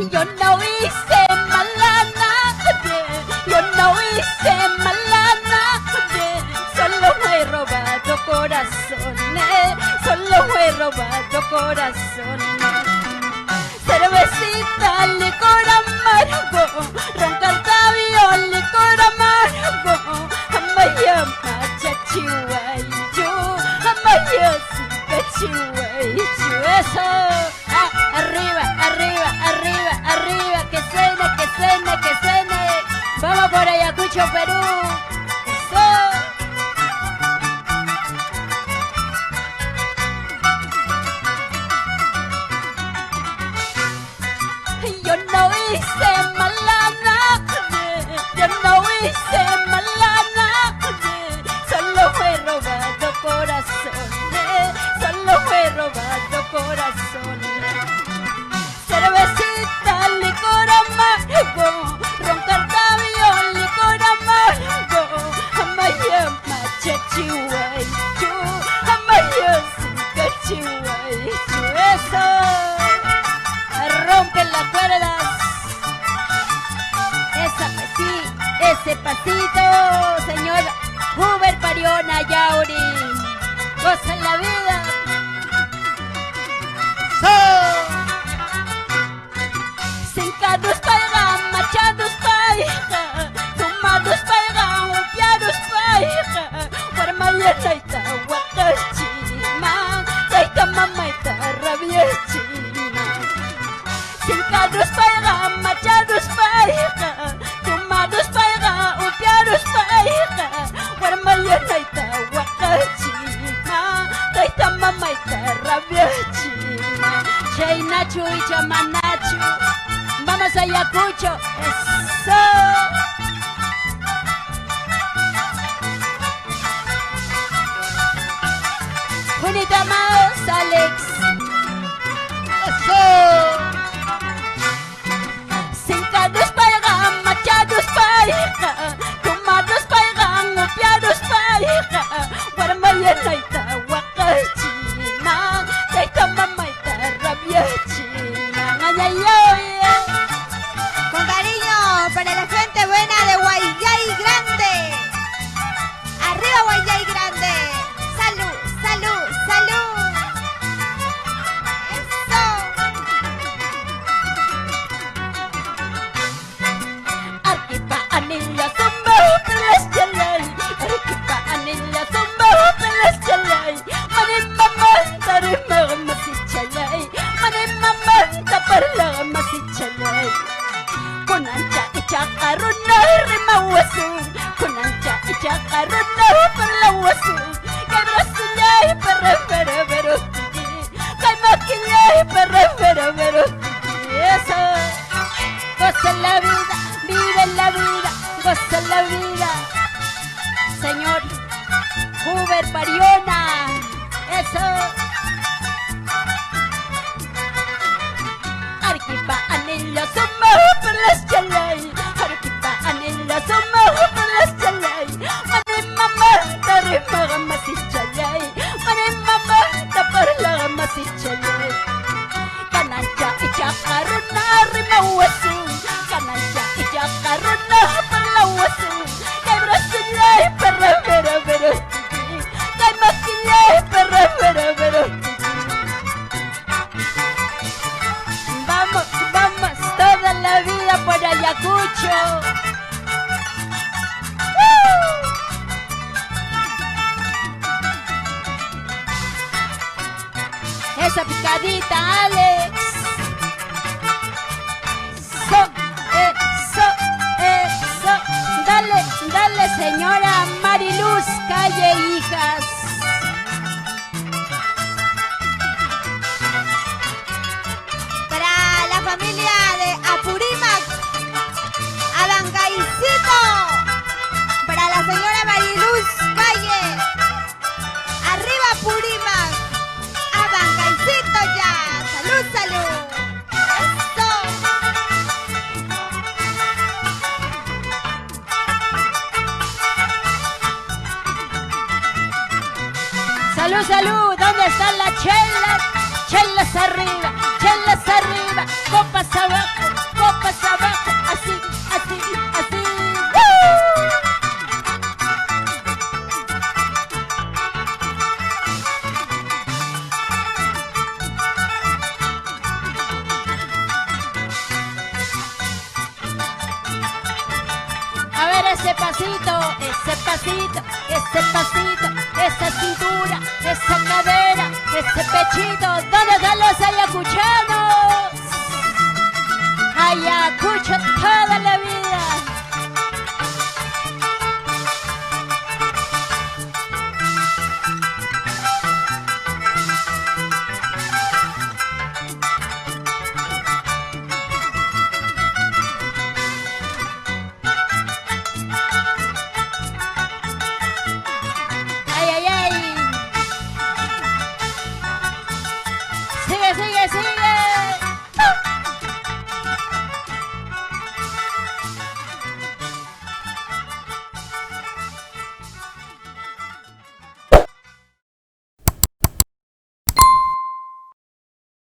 Yo no hice mal a nadie, yo no hice mal a nadie, solo he robado corazones, solo he robado corazones. Cervecita, licor amargo, ron Cartabio, licor amargo, amaya macha chihuayu, amaya sipe chihuayu. Eso, arriba, arriba, arriba, arriba, que suene, que suene, que suene. Vamos por Ayacucho, Perú. Eso. Yo no hice mal a nadie, yo no hice mal a nadie, solo he robado corazones, solo he robado corazones. Cervecita, licor amargo, ron Cartabio, licor amargo, amaya macha chihuayu, amaya sica chihuayu. Eso. Rompen las cuerdas. Ese pasito, señor Huber Pariona Yauri. Goza la vida. Cincados paiga, machados paiga, tomados paiga, upiados paiga, guarmaya taita wakachima, taita mamaita rabiachima. Cincados paiga, machados paiga, tomados paiga, upiados paiga, guarmaya taita wakachima, taita mamaita rabiachima. Chay Nacho y Chamanacho, vamos a Ayacucho. Eso. Junita más, Alex. Eso. Cincados paiga, machados paiga, tomados paiga, upiados paiga, guarmaya taita wakachina, taita mamaita rabiachina. Con cariño para la gente buena de Guayay Grande. Arriba Guayay Grande. Salud, salud, salud. Eso. Arquipa anilla zumba pelas chalay, arquipa anilla zumba pelas chalay, mani mamanta rima masi chalay, mani mamanta parla masi chalay. Con ancha y chacarrona rima hueso, con ancha y chacarrona parla hueso, que brasileña perre perre pero que maquilla perre perre pero eso. Goza la vida, vive la vida, goza la vida. Señor Huber Pariona, eso. Arquipa anilla soma per las chalay, arquipa anilla soma per las chalay. Mane mamá tarima masi chalay, mane mamá taparla masi chalay. Canancha y chacarrona rima hueso, canancha y chacarrona parla hueso, que brasileña perra pero pero, que maquilla perra pero pero. Vamos, vamos, toda la vida por Ayacucho. Esa picadita, Alex. Eso, eso. Dale, dale, señora Mariluz Calle, hijas. Para la familia de Apurímac, Abancaicito. Para la señora Mariluz Calle. Arriba Apurímac, Abancaicito ya. Salud, salud. Eso. Salud, salud, ¿dónde están las chelas? Chelas arriba, copas abajo. pasito, esa cintura, esa cadera, ese pechito, ¿dónde están los ayacuchanos?